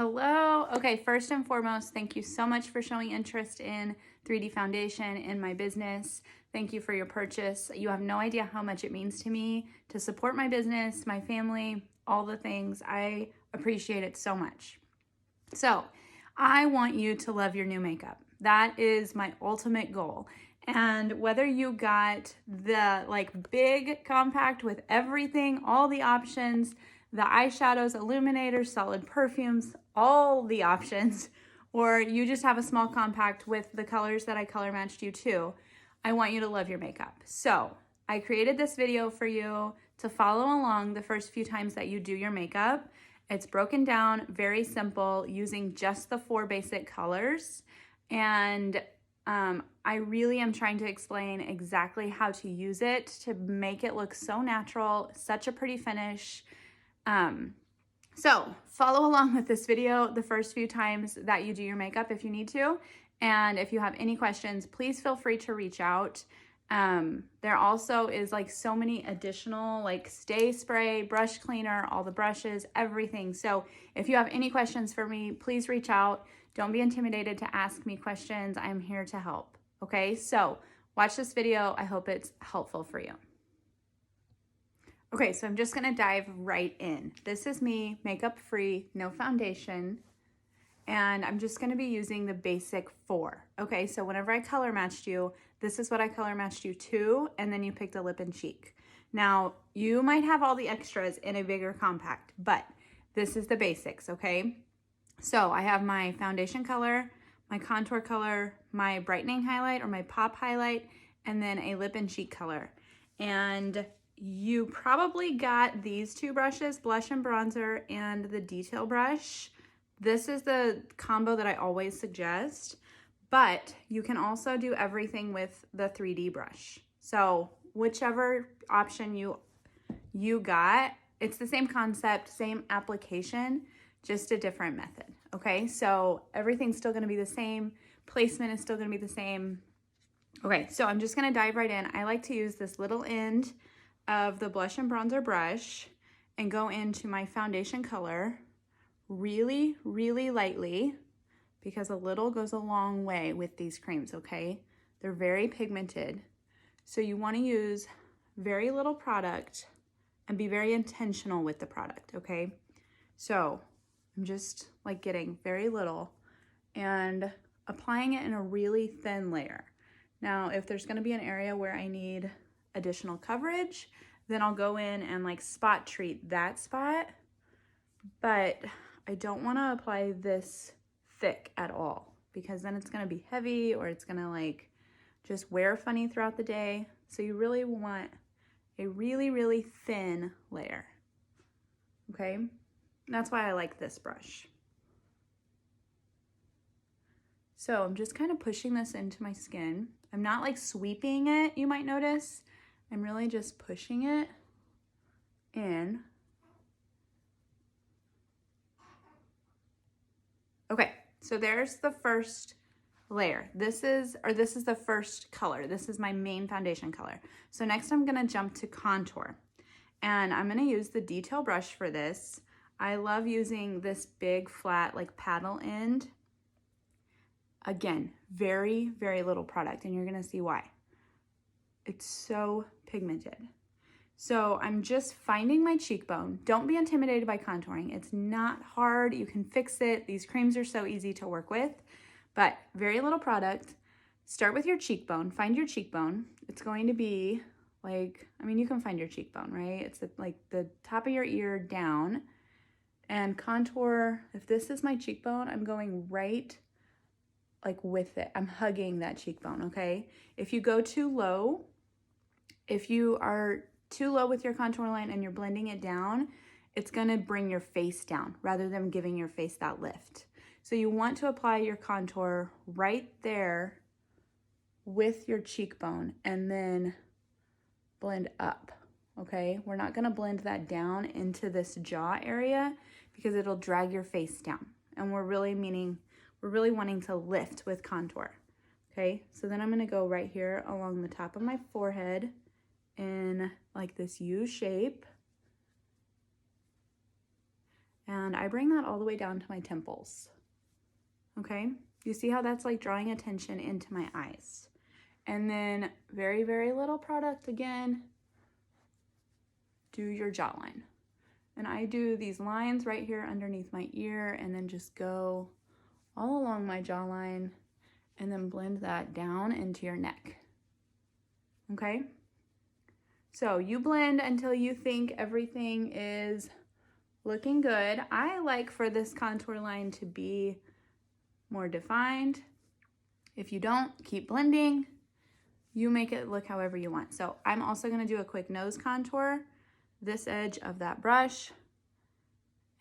Hello. Okay, first and foremost, thank you so much for showing interest in 3D foundation in my business. Thank you for your purchase. You have no idea how much it means to me to support my business, my family, all the things. I appreciate it so much. So, I want you to love your new makeup. That is my ultimate goal. And whether you got the big compact with everything, all the options, the eyeshadows, illuminators, solid perfumes, all the options, or you just have a small compact with the colors that I color matched you to, I want you to love your makeup. So I created this video for you to follow along the first few times that you do your makeup. It's broken down, very simple, using just the 4 basic colors. And I really am trying to explain exactly how to use it to make it look so natural, such a pretty finish. So follow along with this video the first few times that you do your makeup if you need to. And if you have any questions, please feel free to reach out. There also is so many additional stay spray, brush cleaner, all the brushes, everything. So if you have any questions for me, please reach out. Don't be intimidated to ask me questions. I'm here to help. Okay, so watch this video. I hope it's helpful for you. Okay, so I'm just gonna dive right in. This is me, makeup free, no foundation, and I'm just gonna be using the basic 4. Okay, so whenever I color matched you, this is what I color matched you to, and then you picked a lip and cheek. Now, you might have all the extras in a bigger compact, but this is the basics, okay? So I have my foundation color, my contour color, my brightening highlight or my pop highlight, and then a lip and cheek color. And you probably got these 2 brushes, blush and bronzer, and the detail brush. This is the combo that I always suggest, but you can also do everything with the 3D brush. So whichever option you got, it's the same concept, same application, just a different method, okay? So everything's still gonna be the same, placement is still gonna be the same. Okay, so I'm just gonna dive right in. I like to use this little end of the blush and bronzer brush and go into my foundation color really, really lightly, because a little goes a long way with these creams, okay? They're very pigmented. So you wanna use very little product and be very intentional with the product, okay? So I'm just getting very little and applying it in a really thin layer. Now, if there's gonna be an area where I need additional coverage, then I'll go in and spot treat that spot, but I don't wanna apply this thick at all, because then it's gonna be heavy or it's gonna just wear funny throughout the day. So you really want a really, really thin layer, okay? And that's why I like this brush. So I'm just kind of pushing this into my skin. I'm not sweeping it, you might notice. I'm really just pushing it in. Okay, so there's the first layer. This is the first color. This is my main foundation color. So next I'm gonna jump to contour. And I'm gonna use the detail brush for this. I love using this big flat paddle end. Again, very, very little product, and you're gonna see why. It's so pigmented. So I'm just finding my cheekbone. Don't be intimidated by contouring. It's not hard, you can fix it. These creams are so easy to work with, but very little product. Start with your cheekbone, find your cheekbone. It's going to be you can find your cheekbone, right? It's the top of your ear down, and contour. If this is my cheekbone, I'm going right with it. I'm hugging that cheekbone, okay? If you go too low, if you are too low with your contour line and you're blending it down, it's gonna bring your face down rather than giving your face that lift. So you want to apply your contour right there with your cheekbone and then blend up, okay? We're not gonna blend that down into this jaw area because it'll drag your face down. And we're really wanting to lift with contour, okay? So then I'm gonna go right here along the top of my forehead in this U shape. And I bring that all the way down to my temples. Okay, you see how that's like drawing attention into my eyes. And then very, very little product again, do your jawline. And I do these lines right here underneath my ear and then just go all along my jawline and then blend that down into your neck. Okay? So you blend until you think everything is looking good. I like for this contour line to be more defined. If you don't, keep blending. You make it look however you want. So I'm also gonna do a quick nose contour, this edge of that brush,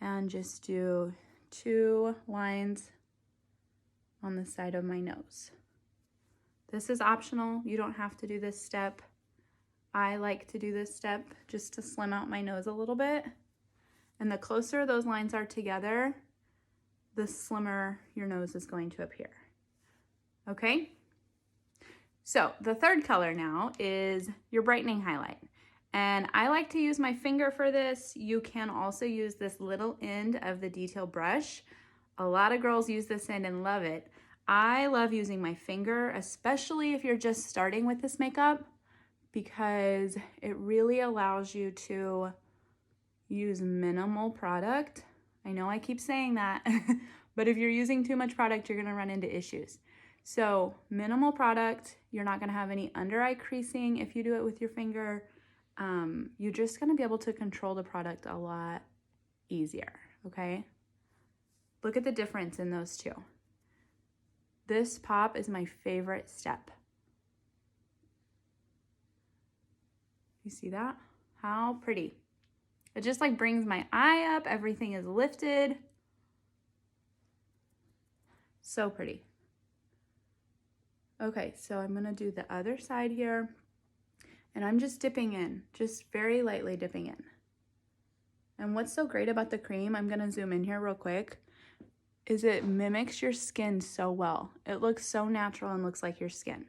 and just do 2 lines on the side of my nose. This is optional. You don't have to do this step. I like to do this step just to slim out my nose a little bit. And the closer those lines are together, the slimmer your nose is going to appear. Okay? So the third color now is your brightening highlight. And I like to use my finger for this. You can also use this little end of the detail brush. A lot of girls use this end and love it. I love using my finger, especially if you're just starting with this makeup, because it really allows you to use minimal product. I know I keep saying that, but if you're using too much product, you're gonna run into issues. So minimal product, you're not gonna have any under eye creasing if you do it with your finger. You're just gonna be able to control the product a lot easier, okay? Look at the difference in those two. This pop is my favorite step. You see that? How pretty. It just like brings my eye up, everything is lifted. So pretty. Okay, so I'm gonna do the other side here, and I'm just dipping in, just very lightly dipping in. And what's so great about the cream, I'm gonna zoom in here real quick, is it mimics your skin so well. It looks so natural and looks like your skin.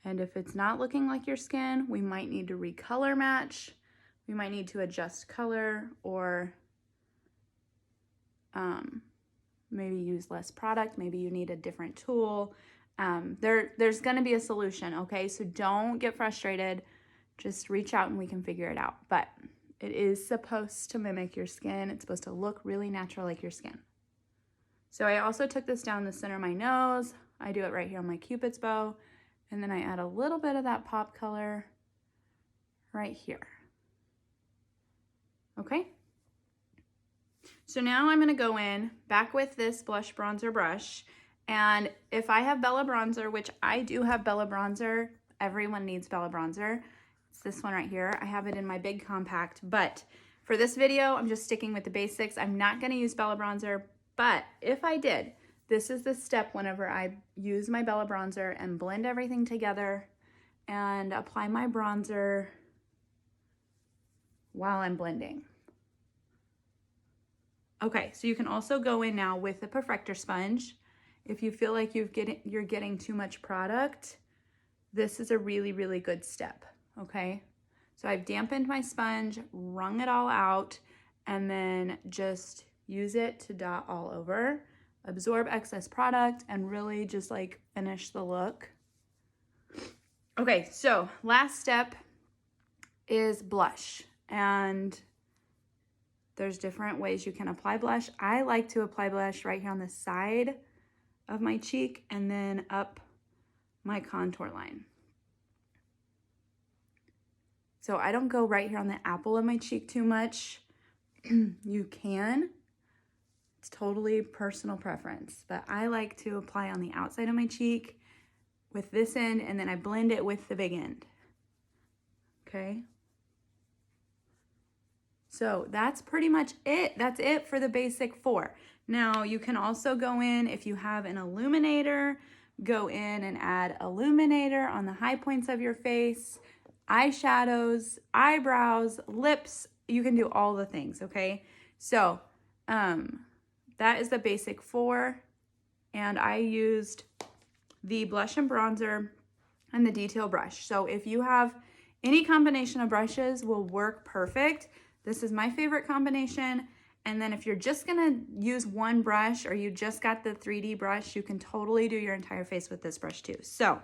And if it's not looking like your skin, we might need to recolor match. We might need to adjust color, or maybe use less product. Maybe you need a different tool. There's gonna be a solution, okay? So don't get frustrated. Just reach out and we can figure it out. But it is supposed to mimic your skin. It's supposed to look really natural like your skin. So I also took this down the center of my nose. I do it right here on my Cupid's bow. And then I add a little bit of that pop color right here. Okay? So now I'm gonna go in back with this blush bronzer brush. And if I have Bella bronzer, which I do have Bella bronzer, everyone needs Bella bronzer. It's this one right here. I have it in my big compact, but for this video, I'm just sticking with the basics. I'm not gonna use Bella bronzer, but if I did, this is the step whenever I use my Bella bronzer and blend everything together and apply my bronzer while I'm blending. Okay, so you can also go in now with the perfector sponge. If you feel like you're getting too much product, this is a really, really good step, okay? So I've dampened my sponge, wrung it all out, and then just use it to dot all over, absorb excess product, and really just like finish the look. Okay, so last step is blush. And there's different ways you can apply blush. I like to apply blush right here on the side of my cheek and then up my contour line. So I don't go right here on the apple of my cheek too much. You can. It's totally personal preference, but I like to apply on the outside of my cheek with this end, and then I blend it with the big end. Okay? So that's pretty much it. That's it for the basic 4. Now you can also go in, if you have an illuminator, go in and add illuminator on the high points of your face, eyeshadows, eyebrows, lips. You can do all the things, okay? So that is the basic 4. And I used the blush and bronzer and the detail brush. So if you have any combination of brushes will work perfect. This is my favorite combination, And then if you're just gonna use one brush or you just got the 3D brush, you can totally do your entire face with this brush too. So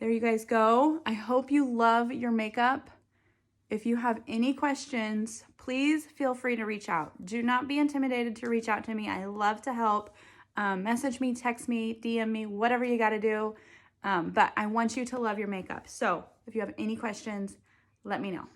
there you guys go. I hope you love your makeup. If you have any questions, please feel free to reach out. Do not be intimidated to reach out to me. I love to help. Message me, text me, DM me, whatever you gotta do. But I want you to love your makeup. So if you have any questions, let me know.